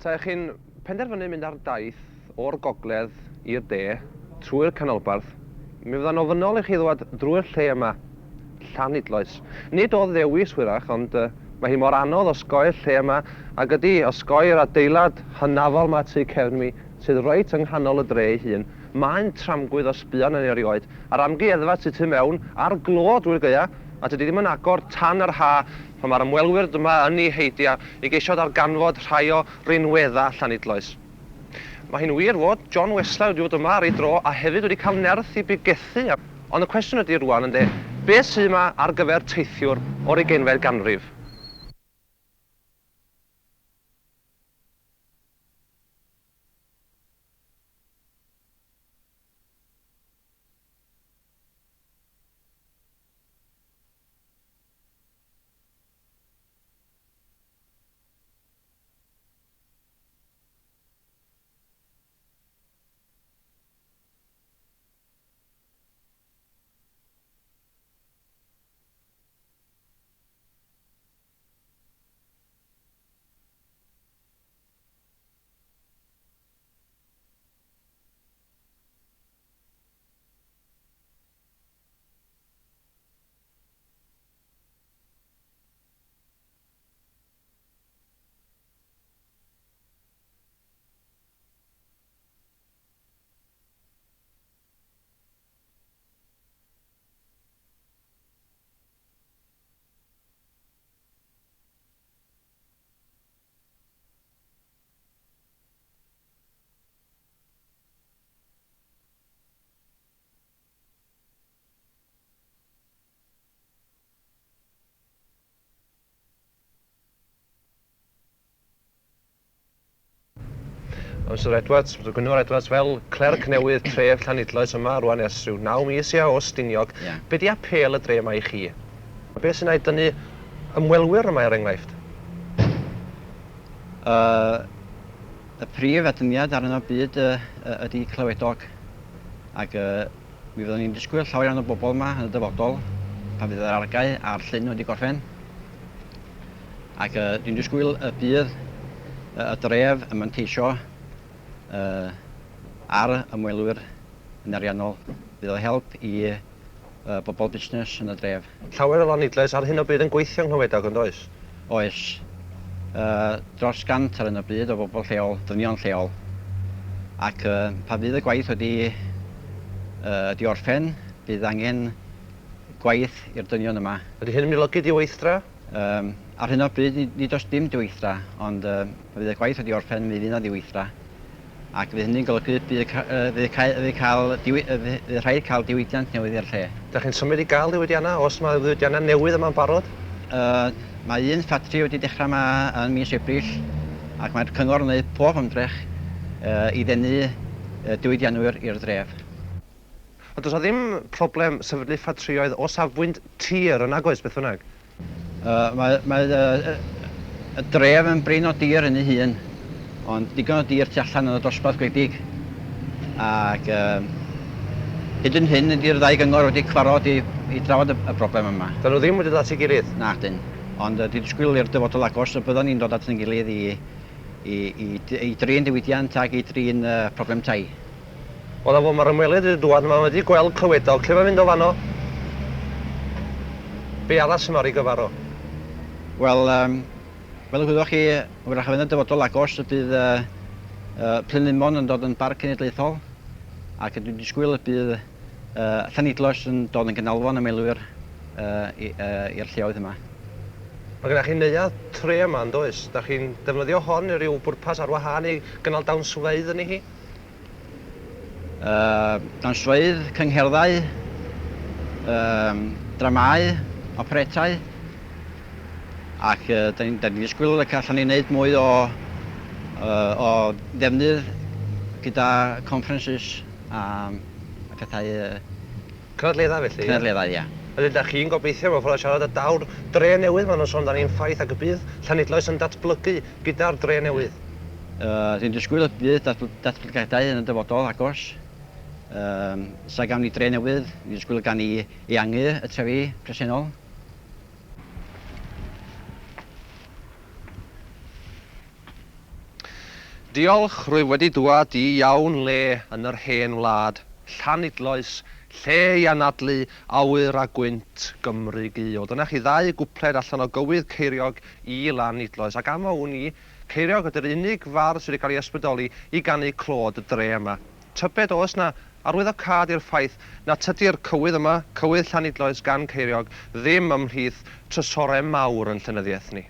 Ta chi'n penderfynu mynd ar daith o'r gogledd i'r de, trwy'r canolbarth, mi fydda'n ofynnol i chi ddod drwy'r lle yma, Llanidloes. Nid o ddewis hwyrach, ond mae hi mor anodd osgoi'r lle yma, ac ydy osgoi'r adeilad hynafol yma tu cefn mi, sydd reit yng nghanol y dre ei hun. Mae'n tramgwydd o sbïon yn erioed, a'r amgueddfa sy tu mewn, ar glo drwy'r gaea, a dydy ddim yn agor tan yr ha, pan mae'r ymwelwyr yma yn ei heidio i geisio darganfod rhai o rinwedda Llanidloes. Mae hi'n wir fod John Wesley wedi bod yma ar ei dro a hefyd wedi cael nerth i bigethu. Ond y cwestiwn ydy rwan ynde, beth sydd yma ar gyfer teithiwr o'r 20fed ganrif? Mr Edwards, Gwynfor Edwards, fel clerc newydd tref Llanidloes yma rwan ers rhyw 9 mis ia o Stiniog. Be di apel y dre yma i chi? Be sy'n ei dynnu ymwelwyr yma enghraifft? Y prif adyniad ar yno byd ydy Clywedog. Ac mi fyddwn ni'n disgwyl llawer iawn o bobl yma yn y dyfodol pan fydd yr argae a'r llyn wedi gorffen. Ac dwi'n disgwyl y bydd y dref yn manteisio ar ymwelwyr yn ariannol. Bydd o help i bobl busnes yn y dref. Llawer o Lanidloes ar hyn o bryd yn gweithio yng Clywedog, ond oes? Oes. Dros 100 ar hyn o bryd o bobl lleol, dynion lleol. Ac pan fydd y gwaith wedi orffen, bydd angen gwaith i'r dynion yma. Ydy hyn yn olygu diweithdra? Ar hyn o bryd, nid oes dim diweithdra, ond pan fydd y gwaith wedi orffen, mi fydd yna diweithdra. Ac fydd hynny'n golygu bydd rhaid cael diwydiant newydd i'r lle. Da chi'n symud i gael diwydiannau, os mae diwydiannau newydd yma'n barod? Mae un ffatri wedi dechrau yma yn mis Ebrill, ac mae'r cyngor yn gwneud pob ymdrech i ddenu diwydiannwyr i'r dref. Ond does o ddim problem sefydlu ffatrioedd o safbwynt tir yn agos beth bynnag? Mae y dref yn brin o dir yn ei hun, ond digon o dir tu allan yn y dosbarth gwledig. Ac hyd yn hyn ydy'r ddau gyngor wedi cyfarfod i drafod y broblem yma. Dyn nhw ddim wedi dod at ei gilydd? Na, dyn. Ond di disgwyl i'r dyfodol agos, y byddwn ni'n dod at yn gilydd i drin diwydiant ac i drin problem tai. Wel, fod mae'r ymwelydd wedi dŵad, mae wedi gweld Clywedog. Lle mae'n mynd o fanno? Be arall sy'n ar ei gyfaro? Wel, fel y gwyddoch chi, wrach yn y dyfodol agos, bydd Plynlimon yn dod yn bar cenedlaethol, ac dwi'n disgwyl y bydd Llanidloes yn dod yn gynalfon ymwelwyr i'r lleoedd yma. Mae gennych chi neuadd tre yma yn does? Da chi'n defnyddio hon i ryw bwrpas ar wahân i gynnal dawnsfeydd yn ei hi? Dawnsfeydd, cyngherddau, dramau, operetau, ac da ni'n disgwyl y allan ni wneud mwy o ddefnydd gyda conferences a pethau... Cynadleddau felly? Cynadleddau, ia. Ydych da chi'n gobeithio mewn ffordd o siarad y dawr dre newydd maen nhw'n sôn dan ni'n ffaith ac y bydd Llanidloes yn datblygu gyda'r dre newydd? Dwi'n disgwyl y bydd datblygiadau yn y dyfodol agos. Sa gawn ni dre newydd, dwi'n disgwyl gan i eangu y trefi presennol. Diolch rwy wedi dŵad i iawn le yn yr hen wlad. Llanidloes, lle i anadlu awyr a gwynt Gymru guo. Dyna chi 2 gwpled allan o gywydd ceiriog i Lanidloes. Ac am o'n i, ceiriog ydy'r unig far sydd wedi cael ei ysbrydoli i ganu clod y dre yma. Tybed oes na arwyddocâd i'r ffaith na tydi'r cywydd yma, cywydd Llanidloes gan ceiriog, ddim ymhlith trysorau mawr yn llenyddiaeth ni.